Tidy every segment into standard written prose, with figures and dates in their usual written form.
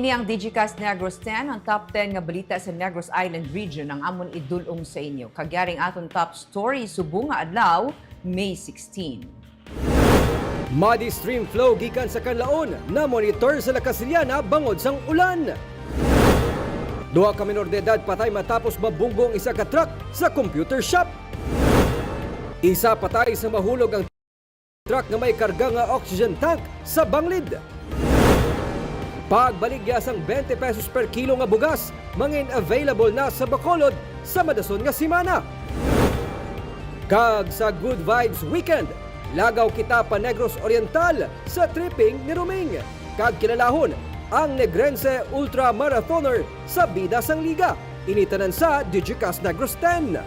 Kini ang Digicast Negros X, ang top 10 nga balita sa Negros Island region ang amon idulong sa inyo. Kagyaring aton top story subong nga adlaw, May 16. Muddy stream flow gikan sa Kanlaon na monitor sa Lakasiliana bangod sang ulan. Duha ka menor de edad patay matapos mabunggong isa ka truck sa computer shop. Isa patay sa mahulog ang truck nga may karga nga oxygen tank sa Banglid. Pagbaligya sang 20 pesos per kilo nga bugas mangin available na sa Bacolod sa madason nga semana. Kag sa Good Vibes Weekend, lagaw kita pa Negros Oriental sa tripping ni Ruming. Kag kilalahon ang Negrense Ultra Marathoner sa bida sang liga. Initanan sa Digicast Negros X.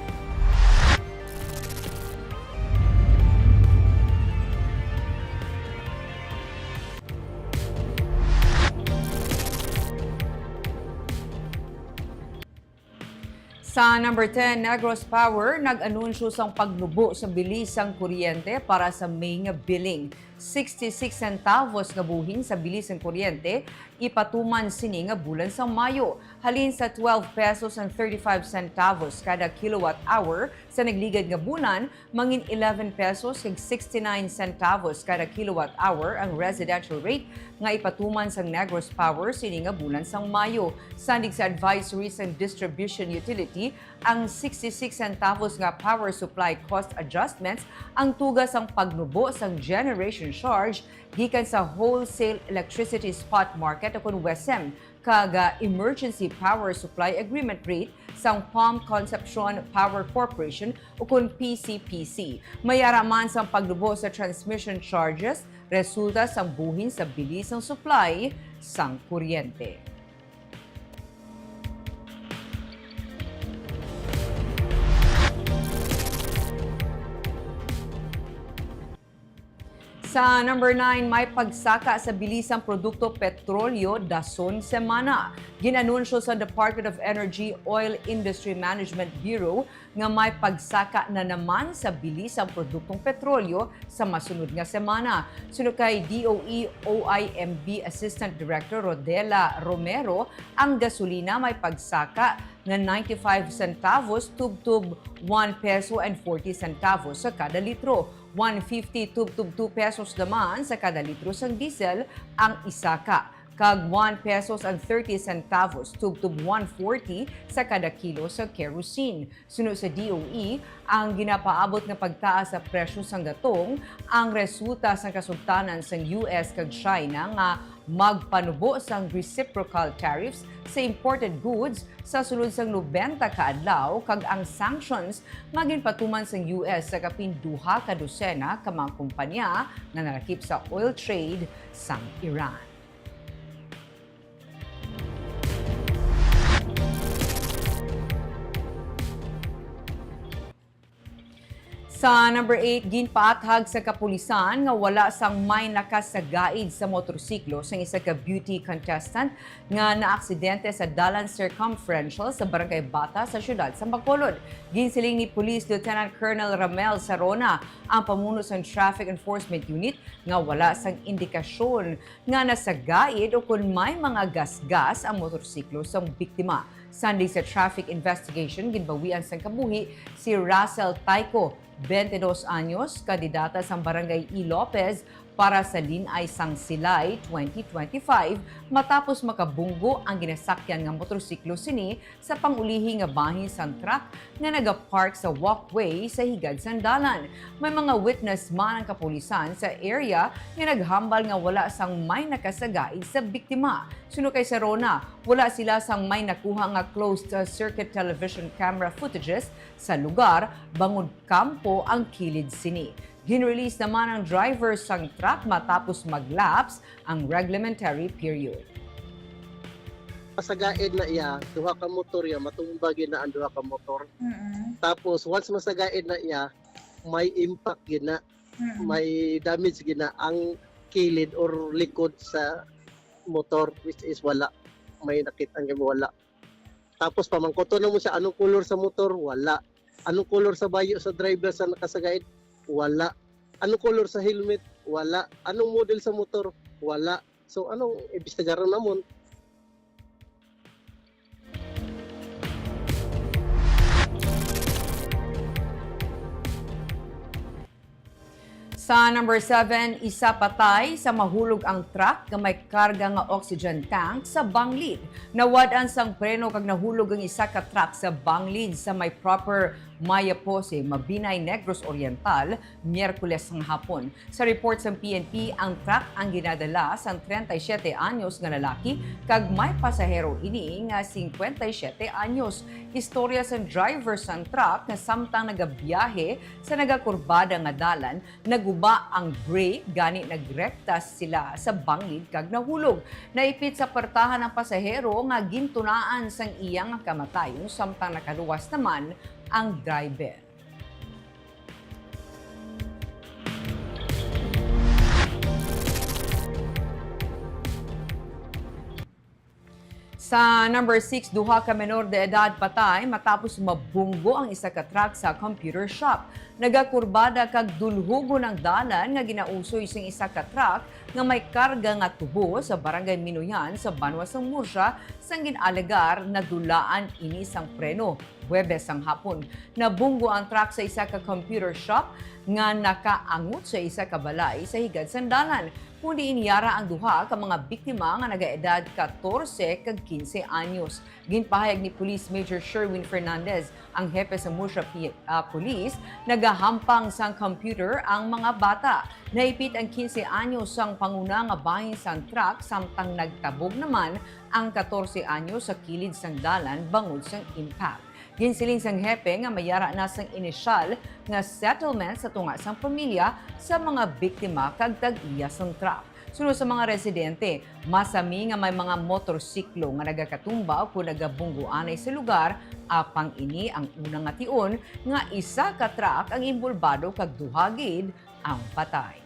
Sa number 10, Negros Power nag-anunsyo sang pagnubo sa bilis sang kuryente para sa May nga billing. 66 centavos nga buhin sa bilis sang kuryente, ipatuman sini nga bulan sa Mayo. Halin sa 12 pesos and 35 centavos kada kilowatt hour sa nagligad nga bulan, mangin 11 pesos kag 69 centavos kada kilowatt hour ang residential rate nga ipatuman sang Negros Power sini nga bulan sang Mayo. Sandig sa advisories and distribution utility, ang 66 centavos nga power supply cost adjustments ang tugas ang pagnubo sang generation charge gikan sa wholesale electricity spot market o kun WESM kaga emergency power supply agreement rate sang Palm Concepcion Power Corporation o kun PCPC. Mayaraman sang pagnubo sa transmission charges resulta sang buhin sa bilis ng supply sang kuryente. Sa number 9, may pagsaka sa bilisang produkto petrolyo dason semana. Ginanunsyo sa Department of Energy Oil Industry Management Bureau nga may pagsaka na naman sa bilisang produktong petrolyo sa masunod nga semana. Sunod kay DOE OIMB Assistant Director Rodela Romero, ang gasolina may pagsaka nga 95 centavos tubtub 1 peso and 40 centavos sa kada litro. 150 tubtub 2 pesos naman sa kada litro sang diesel ang isaka. Kag 1 pesos and 30 centavos tubtub 140 sa kada kilo sa kerosene. Sunod sa DOE, ang ginapaabot nga pagtaas sa presyo sang gatong ang resulta sa kasultanan sang US kag China nga magpanubo sang reciprocal tariffs sa imported goods sa sulod sang 90 ka adlaw kag ang sanctions maginpatuman sang US sa kapin duha ka dosena ka mga kumpanya na nalakip sa oil trade sang Iran. Sa number 8, ginpaathag sa kapulisan nga wala sang may nakasagaid sa motorsiklo sa isa ka beauty contestant nga naaksidente sa dalan circumferential sa Barangay Bata sa siyudad sa Bacolod. Ginsiling ni Police Lieutenant Colonel Ramel Sarona ang pamuno sa Traffic Enforcement Unit nga wala sang indikasyon nga nasagaid o kung may mga gasgas ang motorsiklo sa biktima. Sunday sa traffic investigation, ginbawian sang kabuhi si Russell Taiko, 22 anyos, kandidata sa Barangay E. Lopez para sa Linay Sang Silay 2025 matapos makabunggo ang ginasakyan nga motorsiklo sini sa pangulihi nga bahin sang truck nga nagapark sa walkway sa higad sang dalan. May mga witness man ang kapulisan sa area nga naghambal nga wala sang may nakasagaid sa biktima. Sunod kay Sarona, wala sila sang may nakuha nga closed circuit television camera footages sa lugar bangod kampo ang kilid sini. Ginrelease naman ang driver sang truck matapos maglapse ang reglementary period. Masagaid na iya, duha ka motor ya, matumbagin na ang duha ka motor. Tapos once masagaid na iya, may impact gina, may damage gina ang kilid or likod sa motor, which is wala. May nakita nga wala. Tapos pamangkoto na mo siya, anong color sa motor? Wala. Anong color sa bayo sa driver sa nakasagaid? Wala. Anong color sa helmet? Wala. Anong model sa motor? Wala. So anong imbestigaran namon? Sa number 7, isa patay sa mahulog ang truck nga may karga nga oxygen tank sa Banglid. Nawad-an sang preno kag nahulog ang isa ka truck sa Banglid sa may proper Mayapose, Mabinay, Negros Oriental, Miyerkules ng hapon. Sa report sa PNP, ang truck ang ginadala sa 37 anyos nga lalaki kag may pasahero ini nga 57 anyos. Istorya sa driver sa truck nga samtang nagabiyahe sa nagakurbada nga dalan, naguba ang brake gani nagrektas sila sa Banglid kag nahulog. Naipit sa pertahan ng pasahero nga gintunaan sang iyang kamatayon samtang nakaluwas naman ang driver. Sa number 6, duha ka menor de edad patay matapos mabunggo ang isa ka truck sa computer shop. Nagakurbada kag dulhugo ng dalan nga ginausoy sing isa ka truck nga may karga nga tubo sa Barangay Minuyan sa Banwasang Murcia sang ginalegar na dulaan ini sang preno. Huwebes ang hapon. Nabunggo ang truck sa isa ka computer shop nga nakaangot sa isa ka balay sa higad sandalan. Kundi iniyara ang duha ka mga biktima nga nagaedad 14 kag 15 anyos. Ginpahayag ni Police Major Sherwin Fernandez, ang hepe sa Murcia Police, nagahampang sang computer ang mga bata. Naipit ang 15 anyos sang panguna nga bahin sang truck samtang nagtabog naman ang 14 anyos sa kilid sang dalan bangod sang impact. Ginsiling sang hepe nga mayara na sang inisyal nga settlement sa tunga sang pamilya sa mga biktima kag tag-iya sang truck. Sunod sa mga residente, masami nga may mga motorsiklo nga nagakatumba o nagabungguanay sa lugar, apang ini ang unang nga tion nga isa ka truck ang imbulbado kag duha gid ang patay.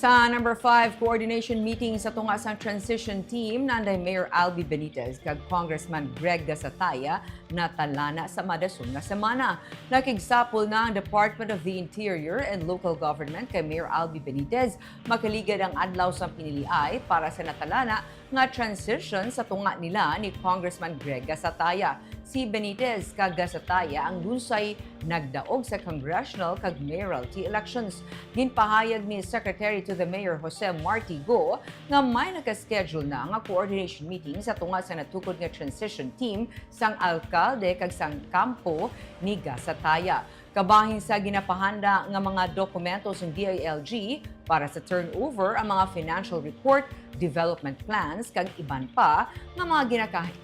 Sa number 5, coordination meeting sa tunga sang transition team nanday Mayor Albi Benitez kag Congressman Greg Gasataya na talana sa madason nga semana. Nakigsapol na ang Department of the Interior and Local Government kay Mayor Albi Benitez makaligad ang adlaw sa piniliay para sa natalana nga transition sa tunga nila ni Congressman Greg Gasataya. Si Benitez kag Gasataya ang lunsay nagdaog sa congressional kag mayoralty elections. Ginpahayag ni Secretary to the Mayor Jose Martigo nga may nakaschedule na nga coordination meeting sa tunga sa natukod nga transition team sang alkalde kag sang kampo ni Gasataya. Kabahin sa ginapahanda nga mga dokumento sa DILG para sa turnover ang mga financial report, development plans, kag iban pa nga mga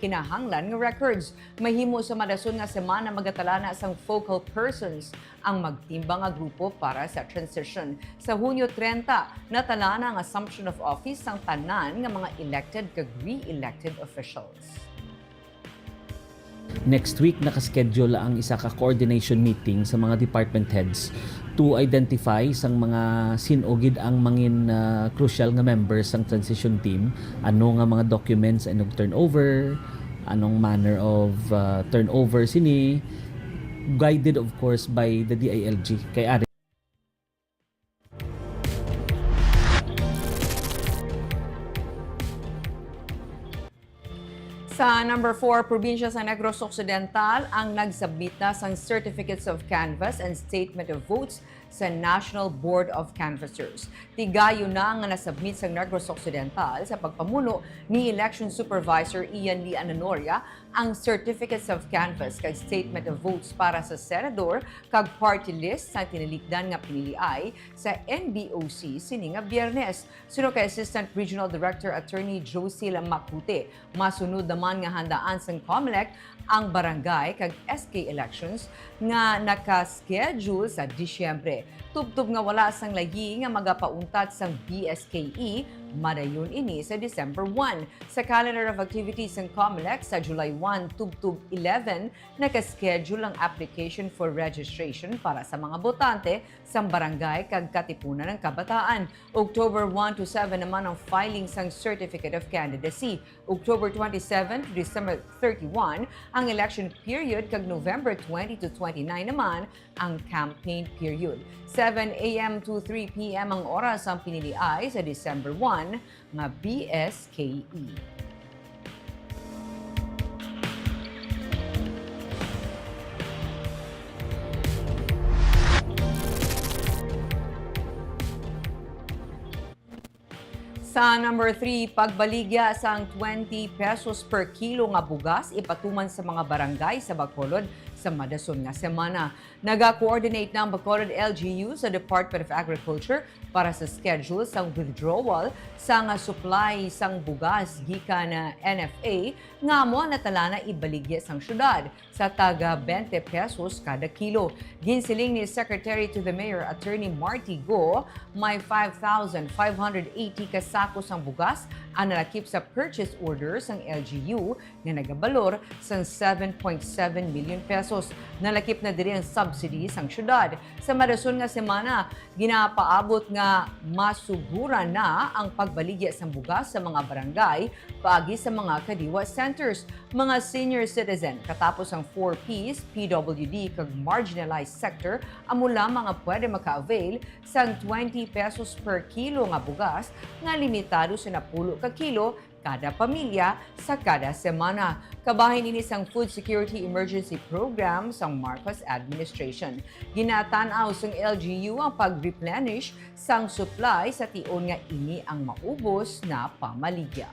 kinahanglan nga records. Mahimo sa madason nga semana magatalana sang focal persons ang magtimbang nga grupo para sa transition. Sa Hunyo 30, natalana ang assumption of office sang tanan nga mga elected kag re-elected officials. Next week, nakaschedule ang isa ka coordination meeting sa mga department heads to identify sang mga sinugid ang mangin crucial nga members sang transition team, ano nga mga documents and turnover, anong manner of turnover sini, guided of course by the DILG. Kay Sa number 4, probinsya sa Negros Occidental ang nagsabita sang Certificates of Canvass and Statement of Votes sa National Board of Canvassers. Tigayo na nga nasubmit sa Negros Occidental sa pagpamuno ni Election Supervisor Ian Lee Ananoria ang Certificates of Canvass kag Statement of Votes para sa Senador kag party list sa tinilikdan nga piniliay sa NBOC sini nga Biyernes. Suno kay Assistant Regional Director Attorney Josie Macute, masunod naman nga handaan sang COMELEC ang barangay kag SK elections nga naka-schedule sa Disyembre. Tubtub nga wala sang layi nga magapauntat sang BSKE, madayon ini sa December 1. Sa calendar of activities ng COMELEC sa July 1, tubtub 11, naka-schedule ang application for registration para sa mga botante sa barangay kag katipunan ng kabataan. October 1 to 7 naman ang filing sang Certificate of Candidacy. October 27 to December 31 ang election period kag November 20 to 29 naman ang campaign period. Sa 7 a.m. to 3 p.m. ang oras ang pinili ay sa December 1 nga BSKE. Sa number 3, pagbaligya sang 20 pesos per kilo nga bugas ipatuman sa mga barangay sa Bacolod sa madason nga semana. Naga-coordinate ng Bacolod LGU sa Department of Agriculture para sa schedule sang withdrawal sa nga supply sang bugas gikan na NFA nga mo natala na ibaligya sang syudad sa taga 20 pesos kada kilo. Ginsiling ni Secretary to the Mayor Attorney Marty Go, may 5,580 kasakos ang bugas ang nalakip sa purchase order sang LGU nga nagabalor sang 7.7 million pesos. Nalakip na diri ang subsidy sang syudad. Sa madason nga semana, ginapaabot nga masugura na ang pagbaligya sang bugas sa mga barangay paagi sa mga kadiwa centers. Mga senior citizen katapos ang 4Ps, PWD kag marginalized sector amo lamang ang pwede maka-avail sang 20 pesos per kilo nga bugas nga limitado sa 10 ka kilo kada pamilya sa kada semana. Kabahin ini sang Food Security Emergency Program sang Marcos Administration. Ginatanaw sang LGU ang pag-replenish sang supply sa tion nga ini ang maubos na pamaligya.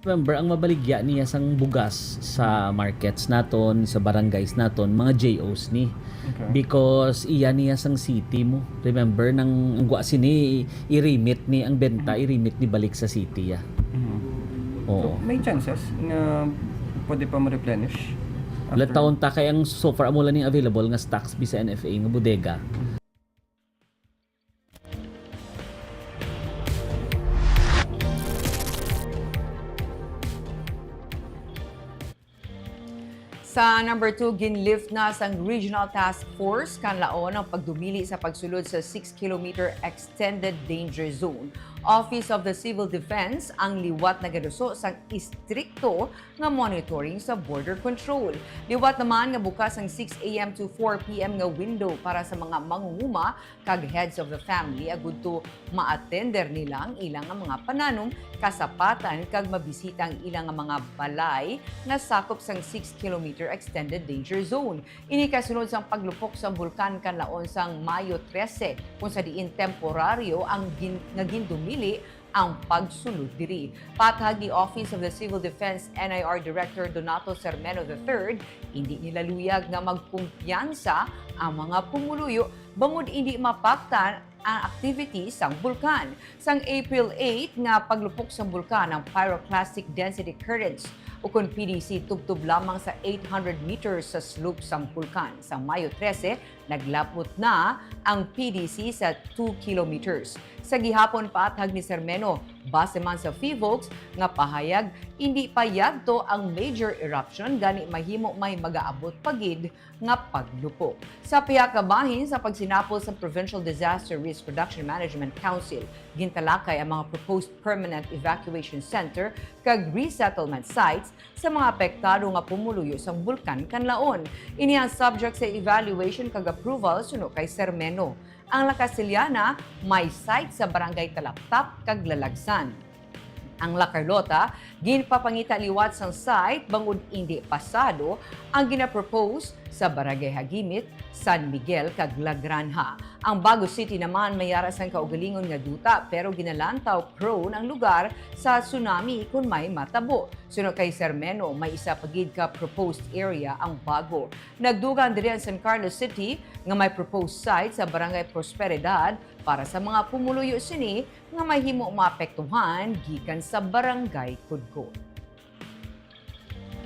Remember, ang mabaligya niya sang bugas sa markets naton, sa barangays naton, mga JOs ni. Okay. Because iya niya sang city mo. Remember, nang ang gwa sini, i-remit ni ang benta, i-remit ni balik sa city ya. Oo. So, may chances na pwede pa ma-replenish? Wala taon ta kay ang so far amo lang ning available nga stocks bi sa NFA nga bodega. Sa number 2, ginlift na sang Regional Task Force Kanlaon ang pagdumili sa pagsulod sa 6-kilometer Extended Danger Zone. Office of the Civil Defense ang liwat na gaduso sang istrikto nga monitoring sa border control. Liwat naman nga bukas ang 6 a.m. to 4 p.m. nga window para sa mga mangunguma kag heads of the family agud to ma-attender nila ang ilang nga mga pananom, kasapatan kag mabisita ang ilang nga mga balay nga sakop sang 6-kilometer Extended Danger Zone. Ini kasunod sang paglupok sa bulkan Kanlaon sang Mayo 13 kung sa diin temporaryo ang ginadumili ang pagsulod diri. Patag ni Office of the Civil Defense NIR Director Donato Sermeno III, hindi nila luyag nga magkumpiyansa ang mga pumuluyo bangod hindi mapaktan ang activities sang bulkan. Sang April 8 nga paglupok sa bulkan ang pyroclastic density currents ukon PDC tubtub lamang sa 800 meters sa slope sang bulkan. Sa Mayo 13, naglapot na ang PDC sa 2 kilometers. Sa gihapon patag ni Sermeno, base man sa FIVOLCS nga pahayag, hindi pa yadto ang major eruption gani mahimo may magaabot pagid nga paglupok. Sa piyakabahin sa pagsinapol sa Provincial Disaster Risk Reduction Management Council, gintalakay ang mga proposed permanent evacuation center kag resettlement sites sa mga apektado nga pumuluyo sa bulkan Kanlaon. Ini ang subject sa evaluation kag approval suno kay Sermeno. Ang Lakasiliana may site sa Barangay Talaptap kag Lalagsan. Ang La Carlota, ginpapangita liwat sang site bangod hindi pasado ang ginapropose sa Barangay Hagimit, San Miguel kag La Granja. Ang Bago City naman mayara sang kaugalingon nga duta pero ginalantaw prone ang lugar sa tsunami kung may matabo. Sunod kay Sermeno, may isa pagid ka proposed area ang Bago. Nagdugan diri ang San Carlos City nga may proposed site sa Barangay Prosperidad para sa mga pumuluyo sini nga may himo maapektuhan gikan sa Barangay Kudkod.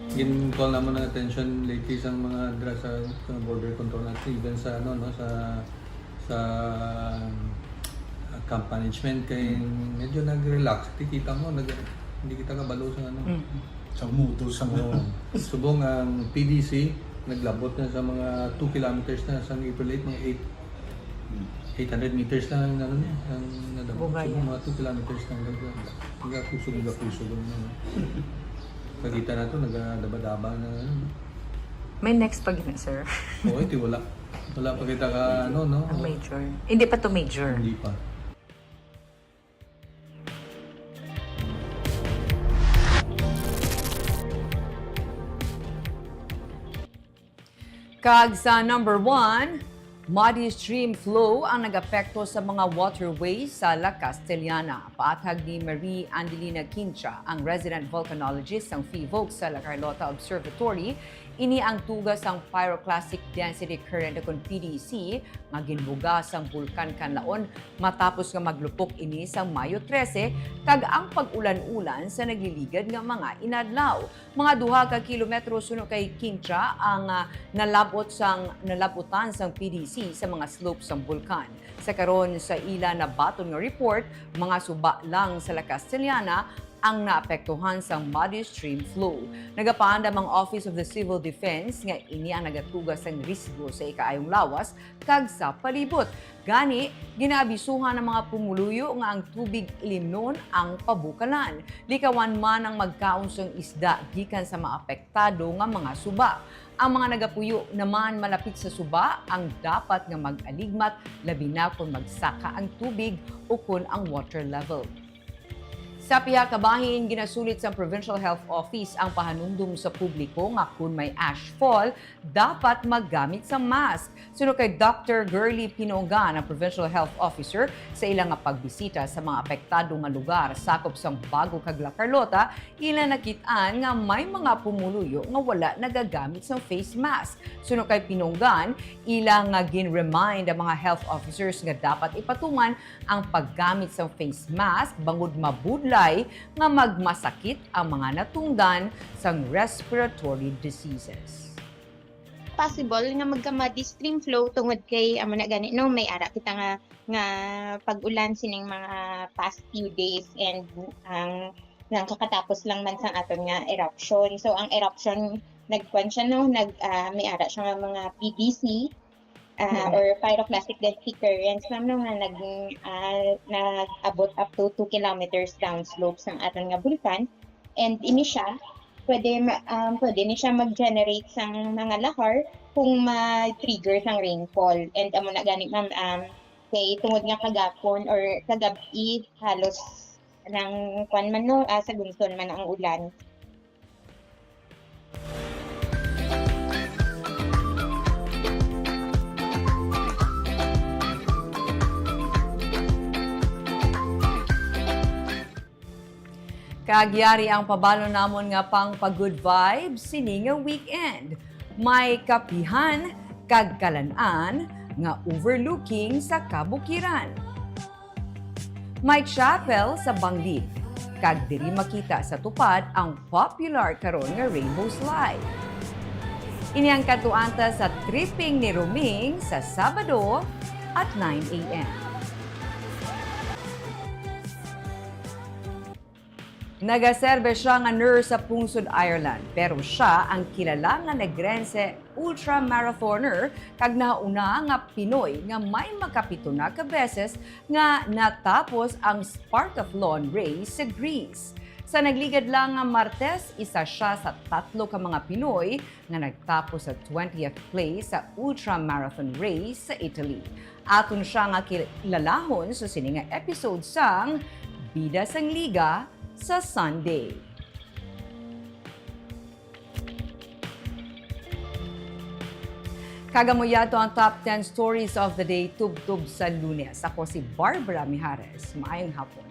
Gin-call naman ng attention lately sa mga sa border control natin, even sa sa camp management kay medyo nag-relax. Kita mo hindi kita kabalo sa sa muto sa subong ang PDC naglabot na sa mga 2 kilometers na sa April 8 mga 800 meters na ang nadabot. So, mga 2 kilometers na nagkakusog na. Pagkita na ito, nagdaba-daba na. May next pag na, sir. Oo, iti wala. Wala pa kita ka, no? Ang major. Hindi pa to major. Hindi pa. Kag sa number 1, muddy stream flow ang nag-apekto sa mga waterways sa La Castellana. Paathag ni Marie Angelina Quincha, ang resident volcanologist ng FIVOC sa La Carlota Observatory, ini ang tugas ang pyroclastic density current akong PDC nga ginbugas ang bulkan Kanlaon matapos nga maglupok ini sa Mayo 13 kag ang pag-ulan-ulan sa nagliligad nga mga inadlaw. Mga 2 ka kilometro suno kay Quincha ang nalabutan sang PDC sa mga slopes ng bulkan. Sa karon sa ila na baton nga report, mga suba lang sa La Castellana ang naapektuhan sa muddy stream flow. Nagapaandam ang Office of the Civil Defense nga ini ang nagatugas ng risgo sa ikaayong lawas kag sa palibot. Gani, ginaabisuhan ng mga pumuluyo nga ang tubig ilimnon ang pabukalan. Likawan man ang magkaunsong isda gikan sa maapektado nga mga suba. Ang mga nagapuyo naman malapit sa suba ang dapat nga mag-aligmat labi na kung magsaka ang tubig o kung ang water level. Sa piha ka bahin, ginasulit sa Provincial Health Office ang pahanumdum sa publiko nga kung may ashfall, dapat maggamit sa mask. Suno kay Dr. Girly Pinongan, ang Provincial Health Officer, sa ilang nga pagbisita sa mga apektado nga lugar sakop sang Bago kag La Carlota, ila nakitaan nga may mga pumuluyo nga wala nagagamit sa face mask. Suno kay Pinongan, ila nga gin-remind ang mga health officers nga dapat ipatuman ang paggamit sa face mask bangod mabudla nga magmasakit ang mga natungdan sa respiratory diseases. Possible nga magka-muddy stream flow tungod kay amo na gani no may ara kita nga pag-ulan sining mga past few days and ang nang kakatapos lang man sang aton nga eruption. So ang eruption nagkuan siya no may ara siya nga mga PDC or pyroclastic density currents nga nag-abot up to 2 kilometers downslope ng aton nga bulkan, and ini siya pwede ni siya mag-generate sang mga lahar kung ma-trigger sang rainfall. And amo na gani ma'am kay tungod nga kagapon or kagabi halos nang kwan man no sa gunston man ang ulan. Kagyari ang pabalo namon nga pang pag-good vibes sini nga weekend. May kapihan kag kalan-an nga overlooking sa kabukiran. May chapel sa Banglid kag diri makita sa tupad ang popular karon nga rainbow slide. Ini ang katuanta sa tripping ni Roming sa Sabado at 9 a.m. Nagaserbe siya nga nurse sa Pungsod, Ireland, pero siya ang kilala nga nagrense ultramarathoner kag nauna nga Pinoy nga may makapito na ka beses nga natapos ang Spartathlon race sa Greece. Sa nagligad lang nga Martes, isa siya sa 3 ka mga Pinoy nga nagtapos sa 20th place sa ultramarathon race sa Italy. Aton siya nga kilalahon sa sininga episode sang Bida sang Liga sa Sunday. Kagamuyato ang top 10 stories of the day tub-tub sa Lunes. Ako si Barbara Mijares. Maayong hapon.